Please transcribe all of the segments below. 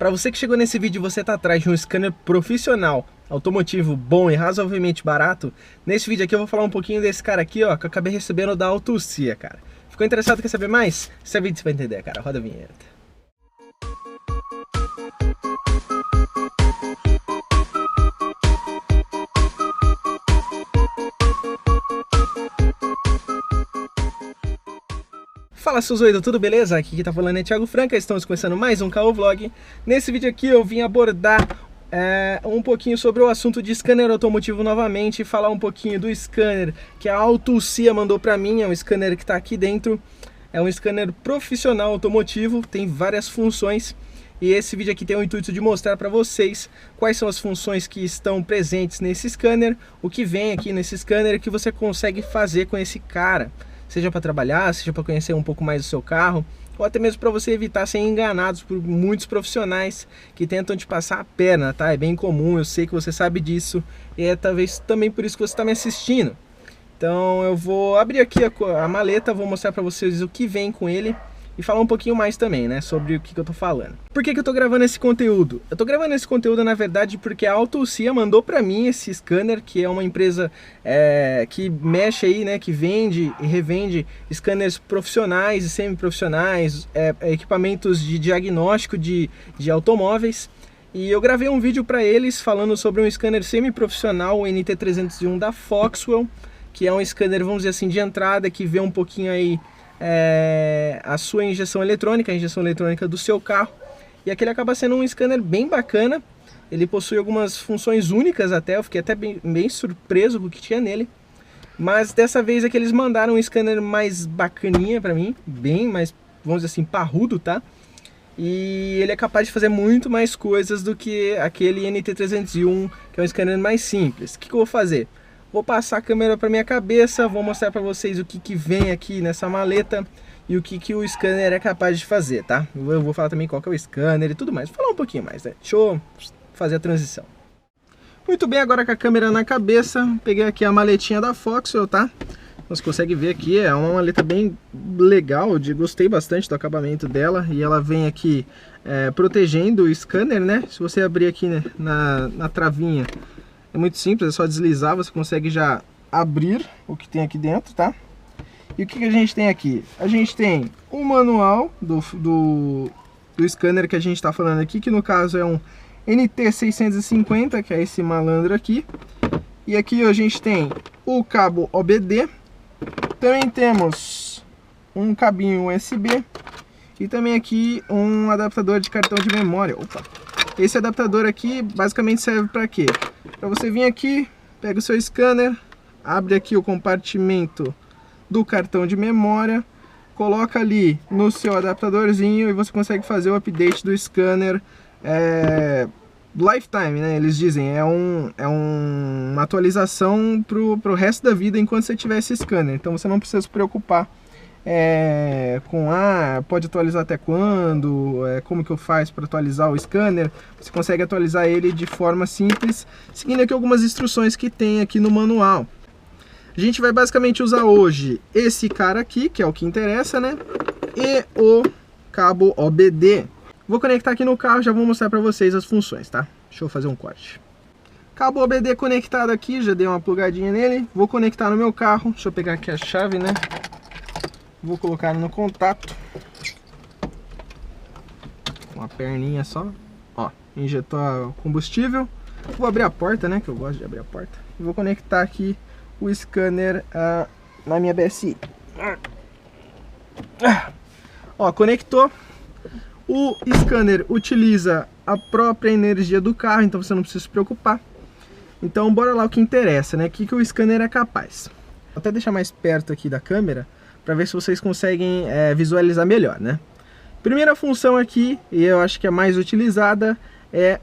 Para você que chegou nesse vídeo e você tá atrás de um scanner profissional, automotivo, bom e razoavelmente barato, nesse vídeo aqui eu vou falar um pouquinho desse cara aqui, ó, que eu acabei recebendo da Autocia, cara. Ficou interessado, quer saber mais? Esse vídeo você vai entender, cara. Roda a vinheta. Fala, seus doidos, tudo beleza? Aqui quem tá falando é Thiago Franca, estamos começando mais um Caô Vlog. Nesse vídeo aqui eu vim abordar um pouquinho sobre o assunto de scanner automotivo novamente, falar um pouquinho do scanner que a Autocia mandou pra mim, é um scanner que tá aqui dentro, é um scanner profissional automotivo, tem várias funções. E esse vídeo aqui tem o intuito de mostrar para vocês quais são as funções que estão presentes nesse scanner, o que vem aqui nesse scanner que você consegue fazer com esse cara. Seja para trabalhar, seja para conhecer um pouco mais do seu carro, ou até mesmo para você evitar ser enganados por muitos profissionais que tentam te passar a perna, tá? É bem comum, eu sei que você sabe disso, e é talvez também por isso que você está me assistindo. Então eu vou abrir aqui a maleta, vou mostrar para vocês o que vem com ele e falar um pouquinho mais também, né, sobre o que eu tô falando. Por que eu tô gravando esse conteúdo? Eu tô gravando esse conteúdo, na verdade, porque a Autocia mandou pra mim esse scanner, que é uma empresa que mexe aí, né, que vende e revende scanners profissionais e semi-profissionais, equipamentos de diagnóstico de automóveis. E eu gravei um vídeo para eles falando sobre um scanner semi-profissional, o NT301 da Foxwell, que é um scanner, vamos dizer assim, de entrada, que vê um pouquinho aí a sua injeção eletrônica, a injeção eletrônica do seu carro, e aquele acaba sendo um scanner bem bacana. Ele possui algumas funções únicas até, eu fiquei até bem surpreso com o que tinha nele, mas dessa vez é que eles mandaram um scanner mais bacaninha pra mim, bem mais, vamos dizer assim, parrudo, tá? E ele é capaz de fazer muito mais coisas do que aquele NT301, que é um scanner mais simples. O que eu vou fazer? Vou passar a câmera para minha cabeça, vou mostrar para vocês o que vem aqui nessa maleta e o que o scanner é capaz de fazer, tá? Eu vou falar também qual que é o scanner e tudo mais, vou falar um pouquinho mais, né? Deixa eu fazer a transição. Muito bem, agora com a câmera na cabeça, peguei aqui a maletinha da Foxwell, tá? Você consegue ver aqui, é uma maleta bem legal, gostei bastante do acabamento dela, e ela vem aqui protegendo o scanner, né? Se você abrir aqui, né, na travinha, é muito simples, é só deslizar, você consegue já abrir o que tem aqui dentro, tá? E o que a gente tem aqui? A gente tem um manual do scanner que a gente está falando aqui, que no caso é um NT650, que é esse malandro aqui. E aqui a gente tem o cabo OBD, também temos um cabinho USB e também aqui um adaptador de cartão de memória. Opa! Esse adaptador aqui basicamente serve para quê? Para você vir aqui, pega o seu scanner, abre aqui o compartimento do cartão de memória, coloca ali no seu adaptadorzinho e você consegue fazer o update do scanner lifetime, né? Eles dizem, uma atualização pro resto da vida enquanto você tiver esse scanner. Então você não precisa se preocupar pode atualizar até quando, como que eu faço para atualizar o scanner. Você consegue atualizar ele de forma simples, seguindo aqui algumas instruções que tem aqui no manual. A gente vai basicamente usar hoje esse cara aqui, que é o que interessa, né, e o cabo OBD. Vou conectar aqui no carro, já vou mostrar para vocês as funções, tá? Deixa eu fazer um corte. Cabo OBD conectado aqui, já dei uma plugadinha nele. Vou conectar no meu carro, deixa eu pegar aqui a chave, né? Vou colocar no contato. Uma perninha só. Ó, injetou o combustível. Vou abrir a porta, né? Que eu gosto de abrir a porta. E vou conectar aqui o scanner na minha BSI. Ó, conectou. O scanner utiliza a própria energia do carro, então você não precisa se preocupar. Então bora lá o que interessa, né? O que o scanner é capaz. Vou até deixar mais perto aqui da câmera, para ver se vocês conseguem visualizar melhor, né? Primeira função aqui, e eu acho que é mais utilizada, é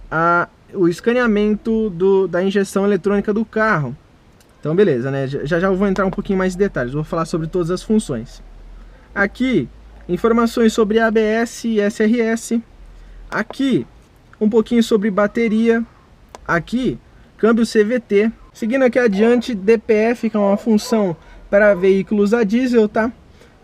o escaneamento da injeção eletrônica do carro. Então beleza, né? Já eu vou entrar um pouquinho mais em detalhes, vou falar sobre todas as funções. Aqui, informações sobre ABS e SRS. Aqui, um pouquinho sobre bateria. Aqui, câmbio CVT. Seguindo aqui adiante, DPF, que é uma função para veículos a diesel, tá?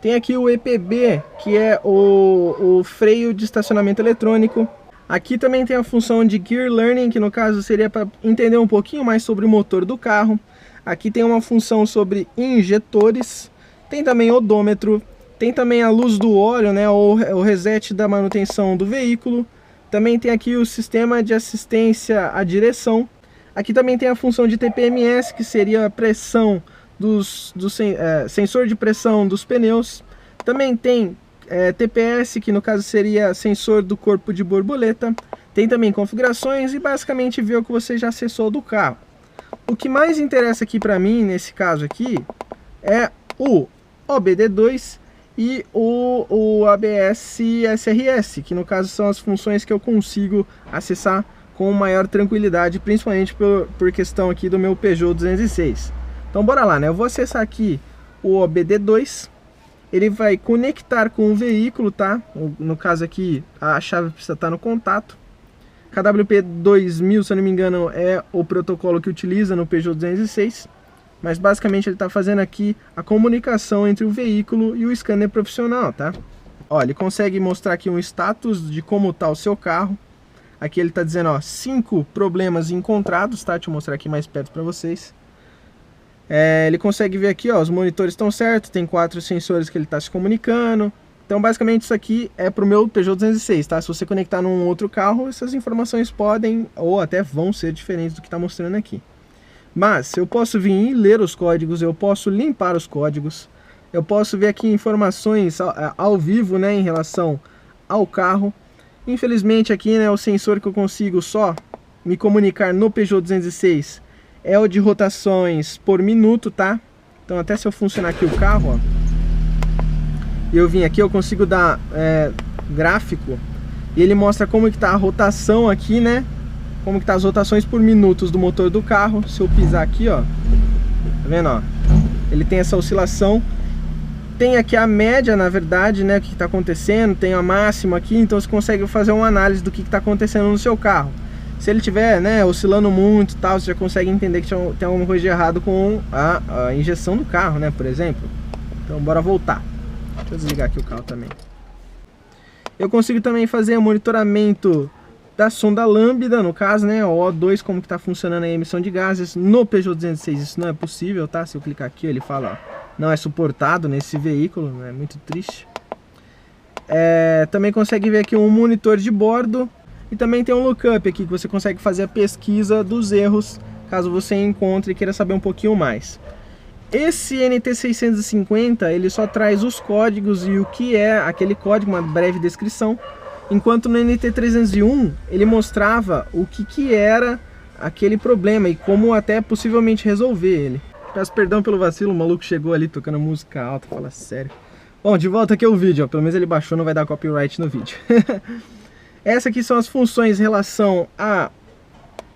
Tem aqui o EPB, que é o freio de estacionamento eletrônico. Aqui também tem a função de Gear Learning, que no caso seria para entender um pouquinho mais sobre o motor do carro. Aqui tem uma função sobre injetores, tem também odômetro, tem também a luz do óleo, né, ou o reset da manutenção do veículo. Também tem aqui o sistema de assistência à direção. Aqui também tem a função de TPMS, que seria a pressão sensor de pressão dos pneus. Também tem TPS, que no caso seria sensor do corpo de borboleta. Tem também configurações e basicamente ver o que você já acessou do carro. O que mais interessa aqui para mim, nesse caso aqui, é o OBD2 e o ABS SRS, que no caso são as funções que eu consigo acessar com maior tranquilidade, principalmente por questão aqui do meu Peugeot 206. Então bora lá, né? Eu vou acessar aqui o OBD2, ele vai conectar com o veículo, tá? No caso aqui, a chave precisa estar no contato. KWP 2000, se eu não me engano, é o protocolo que utiliza no Peugeot 206. Mas basicamente ele está fazendo aqui a comunicação entre o veículo e o scanner profissional, tá? Ó, ele consegue mostrar aqui um status de como está o seu carro. Aqui ele está dizendo, ó, 5 problemas encontrados, tá? Deixa eu mostrar aqui mais perto para vocês. Ele consegue ver aqui, ó, os monitores estão certos, tem 4 sensores que ele está se comunicando. Então basicamente isso aqui é para o meu Peugeot 206, tá? Se você conectar num outro carro, essas informações podem ou até vão ser diferentes do que está mostrando aqui. Mas eu posso vir e ler os códigos, eu posso limpar os códigos, eu posso ver aqui informações ao vivo, né, em relação ao carro. Infelizmente aqui, né, o sensor que eu consigo só me comunicar no Peugeot 206 é o de rotações por minuto, tá? Então até se eu funcionar aqui o carro, ó, e eu vim aqui, eu consigo dar gráfico e ele mostra como que tá a rotação aqui, né? Como que tá as rotações por minutos do motor do carro. Se eu pisar aqui, ó, tá vendo, ó? Ele tem essa oscilação. Tem aqui a média, na verdade, né? O que tá acontecendo. Tem a máxima aqui, então você consegue fazer uma análise do que tá acontecendo no seu carro. Se ele tiver, né, oscilando muito e tal, você já consegue entender que tem alguma coisa de errado com a injeção do carro, né, por exemplo. Então bora voltar. Deixa eu desligar aqui o carro também. Eu consigo também fazer o monitoramento da sonda lambda, no caso, né, o O2, como que tá funcionando a emissão de gases. No Peugeot 206 isso não é possível, tá? Se eu clicar aqui, ele fala, ó, não é suportado nesse veículo, é muito triste. Também consegue ver aqui um monitor de bordo e também tem um lookup aqui que você consegue fazer a pesquisa dos erros, caso você encontre e queira saber um pouquinho mais. Esse NT650, ele só traz os códigos e o que é aquele código, uma breve descrição. Enquanto no NT301 ele mostrava o que era aquele problema e como até possivelmente resolver ele. Peço perdão pelo vacilo, o maluco chegou ali tocando música alta, fala sério. Bom, de volta aqui ao vídeo, ó, pelo menos ele baixou, não vai dar copyright no vídeo. Essas aqui são as funções em relação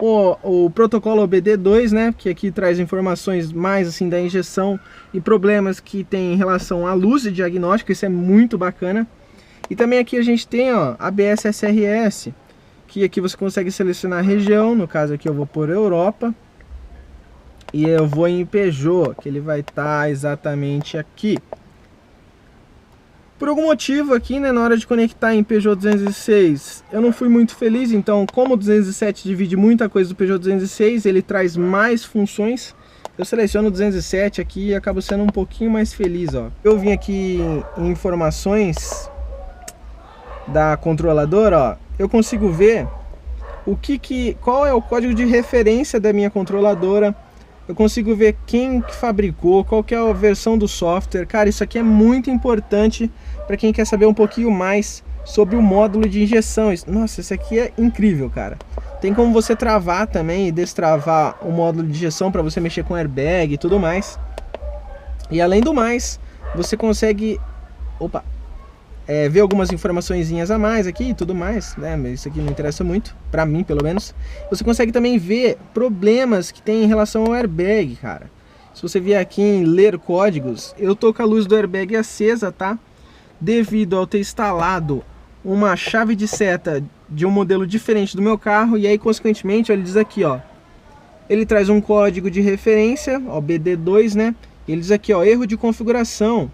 o protocolo OBD2, né, que aqui traz informações mais assim da injeção e problemas que tem em relação à luz de diagnóstico, isso é muito bacana. E também aqui a gente tem, ó, ABS SRS, que aqui você consegue selecionar a região, no caso aqui eu vou por Europa. E eu vou em Peugeot, que ele vai estar exatamente aqui. Por algum motivo aqui, né, na hora de conectar em Peugeot 206, eu não fui muito feliz, então como o 207 divide muita coisa do Peugeot 206, ele traz mais funções. Eu seleciono o 207 aqui e acabo sendo um pouquinho mais feliz, ó. Eu vim aqui em informações da controladora, ó, eu consigo ver qual é o código de referência da minha controladora. Eu consigo ver quem fabricou, qual que é a versão do software. Cara, isso aqui é muito importante para quem quer saber um pouquinho mais sobre o módulo de injeção. Nossa, isso aqui é incrível, cara. Tem como você travar também e destravar o módulo de injeção para você mexer com airbag e tudo mais. E além do mais, você consegue ver algumas informaçõezinhas a mais aqui e tudo mais, né? Mas isso aqui não interessa muito, pra mim pelo menos. Você consegue também ver problemas que tem em relação ao airbag, cara. Se você vier aqui em ler códigos, eu tô com a luz do airbag acesa, tá? Devido ao ter instalado uma chave de seta de um modelo diferente do meu carro, e aí consequentemente ele diz aqui, ó, ele traz um código de referência, ó, BD2, né? Ele diz aqui, ó, erro de configuração.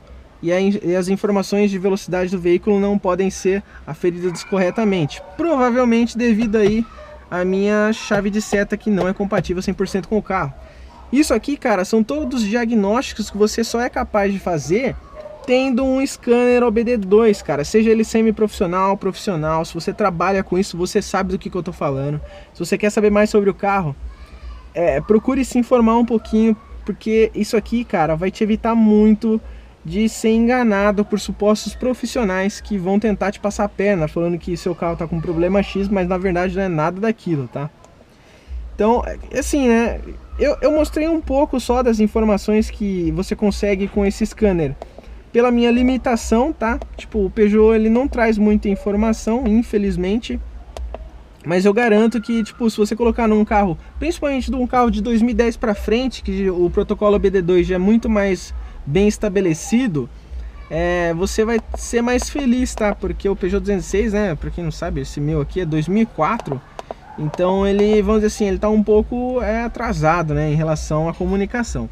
e as informações de velocidade do veículo não podem ser aferidas corretamente. Provavelmente devido aí à minha chave de seta que não é compatível 100% com o carro. Isso aqui, cara, são todos diagnósticos que você só é capaz de fazer tendo um scanner OBD2, cara, seja ele semi-profissional, profissional. Se você trabalha com isso, você sabe do que eu tô falando. Se você quer saber mais sobre o carro, procure se informar um pouquinho, porque isso aqui, cara, vai te evitar muito de ser enganado por supostos profissionais que vão tentar te passar a perna, falando que seu carro tá com problema X, mas na verdade não é nada daquilo, tá? Então, assim, né, eu mostrei um pouco só das informações que você consegue com esse scanner pela minha limitação, tá? Tipo, o Peugeot, ele não traz muita informação, infelizmente. Mas eu garanto que, tipo, se você colocar num carro, principalmente de um carro de 2010 para frente, que o protocolo OBD2 já é muito mais bem estabelecido, você vai ser mais feliz, tá? Porque o Peugeot 206, né, pra quem não sabe, esse meu aqui é 2004, então ele, vamos dizer assim, ele tá um pouco atrasado, né, em relação à comunicação.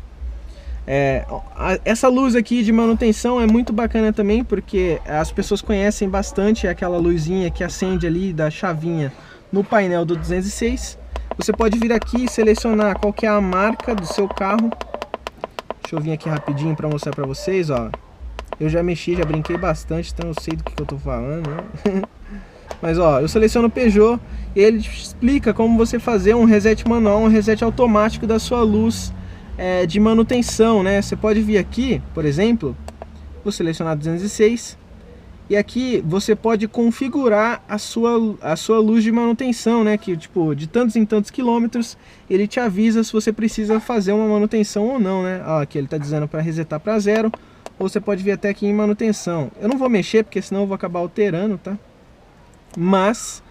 Essa luz aqui de manutenção é muito bacana também, porque as pessoas conhecem bastante aquela luzinha que acende ali da chavinha no painel do 206. Você pode vir aqui e selecionar qual que é a marca do seu carro. Deixa eu vir aqui rapidinho para mostrar para vocês, ó. Eu já mexi, já brinquei bastante, então eu sei do que eu tô falando, né? Mas ó, eu seleciono o Peugeot e ele explica como você fazer um reset manual, um reset automático da sua luz de manutenção, né? Você pode vir aqui, por exemplo, vou selecionar 206 e aqui você pode configurar a sua luz de manutenção, né? Que tipo, de tantos em tantos quilômetros ele te avisa se você precisa fazer uma manutenção ou não, né? Ó, aqui ele tá dizendo para resetar para 0, ou você pode vir até aqui em manutenção. Eu não vou mexer porque senão eu vou acabar alterando, tá? Mas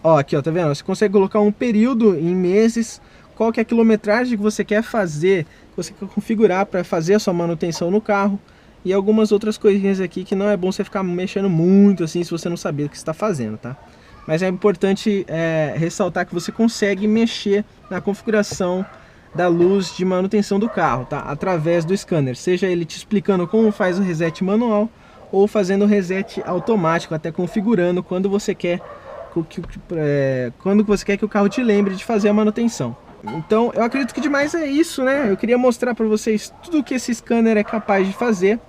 ó, aqui ó, tá vendo? Você consegue colocar um período em meses, qual que é a quilometragem que você quer fazer, que você quer configurar para fazer a sua manutenção no carro, e algumas outras coisinhas aqui que não é bom você ficar mexendo muito assim se você não saber o que está fazendo, tá? Mas é importante ressaltar que você consegue mexer na configuração da luz de manutenção do carro, tá? Através do scanner, seja ele te explicando como faz o reset manual ou fazendo o reset automático, até configurando quando você quer que o carro te lembre de fazer a manutenção. Então, eu acredito que demais é isso, né? Eu queria mostrar para vocês tudo que esse scanner é capaz de fazer.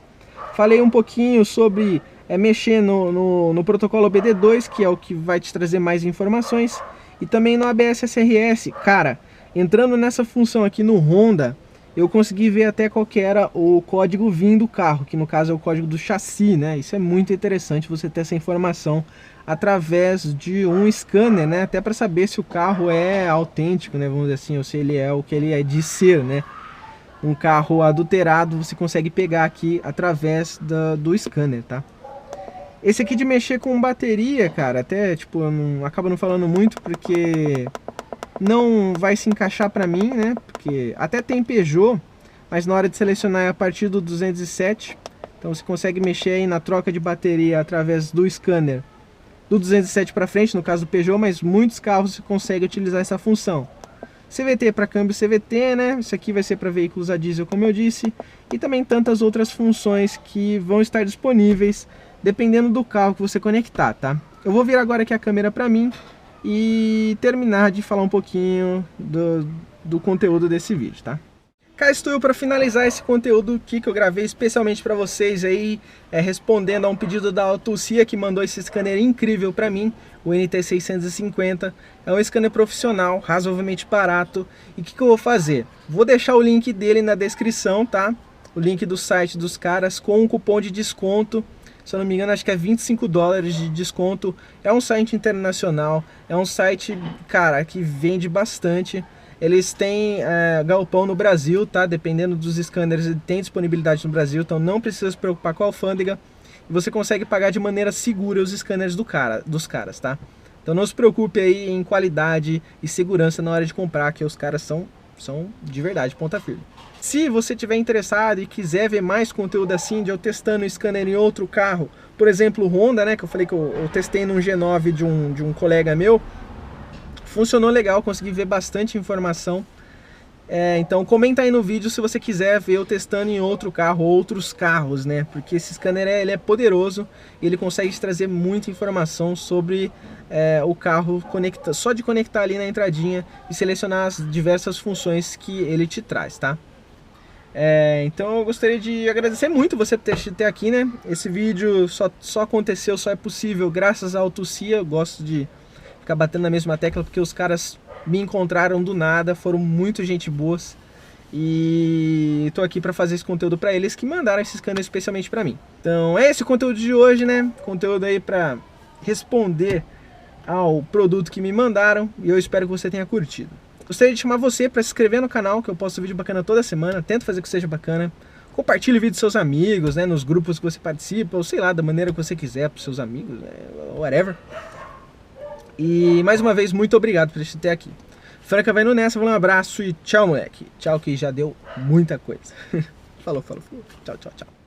Falei um pouquinho sobre mexer no protocolo OBD2, que é o que vai te trazer mais informações. E também no ABS SRS. Cara, entrando nessa função aqui no Honda, eu consegui ver até qual que era o código VIN do carro, que no caso é o código do chassi, né? Isso é muito interessante, você ter essa informação através de um scanner, né? Até para saber se o carro é autêntico, né? Vamos dizer assim, ou se ele é o que ele é de ser, né? Um carro adulterado você consegue pegar aqui através do scanner, tá? Esse aqui de mexer com bateria, cara, até tipo, eu acabo não falando muito porque não vai se encaixar para mim, né? Porque até tem Peugeot, mas na hora de selecionar é a partir do 207. Então você consegue mexer aí na troca de bateria através do scanner do 207 para frente, no caso do Peugeot, mas muitos carros você consegue utilizar essa função. CVT para câmbio CVT, né? Isso aqui vai ser para veículos a diesel, como eu disse, e também tantas outras funções que vão estar disponíveis dependendo do carro que você conectar, tá? Eu vou virar agora aqui a câmera para mim e terminar de falar um pouquinho do conteúdo desse vídeo, tá? Cá estou eu para finalizar esse conteúdo aqui que eu gravei especialmente para vocês aí, respondendo a um pedido da Autocia, que mandou esse scanner incrível para mim, o NT650. É um scanner profissional, razoavelmente barato. E o que eu vou fazer? Vou deixar o link dele na descrição, tá? O link do site dos caras com um cupom de desconto. Se eu não me engano, acho que é $25 de desconto. É um site internacional, é um site, cara, que vende bastante. Eles têm galpão no Brasil, tá? Dependendo dos scanners, ele tem disponibilidade no Brasil, então não precisa se preocupar com a alfândega. E você consegue pagar de maneira segura os scanners dos caras, tá? Então não se preocupe aí em qualidade e segurança na hora de comprar, que os caras são de verdade, ponta firme. Se você estiver interessado e quiser ver mais conteúdo assim, de eu testando o scanner em outro carro, por exemplo o Honda, né? Que eu falei que eu testei num G9 de um colega meu. Funcionou legal, consegui ver bastante informação. Então comenta aí no vídeo se você quiser ver eu testando em outro carro, outros carros, né? Porque esse scanner ele é poderoso e ele consegue te trazer muita informação sobre o carro, só de conectar ali na entradinha e selecionar as diversas funções que ele te traz, tá? Então eu gostaria de agradecer muito você por ter aqui, né? Esse vídeo só aconteceu, só é possível graças ao Tucia. Eu gosto de ficar batendo na mesma tecla porque os caras me encontraram do nada, foram muito gente boas e tô aqui para fazer esse conteúdo para eles que mandaram esse scanner especialmente para mim. Então é esse o conteúdo de hoje, né? Conteúdo aí para responder ao produto que me mandaram e eu espero que você tenha curtido. Gostaria de chamar você para se inscrever no canal, que eu posto vídeo bacana toda semana, tento fazer que seja bacana. Compartilhe o vídeo com seus amigos, né, nos grupos que você participa, ou sei lá, da maneira que você quiser, para seus amigos, né, whatever. E mais uma vez, muito obrigado por estar aqui. Franca vai no nessa, um abraço e tchau, moleque. Tchau, que já deu muita coisa. Falou. Tchau.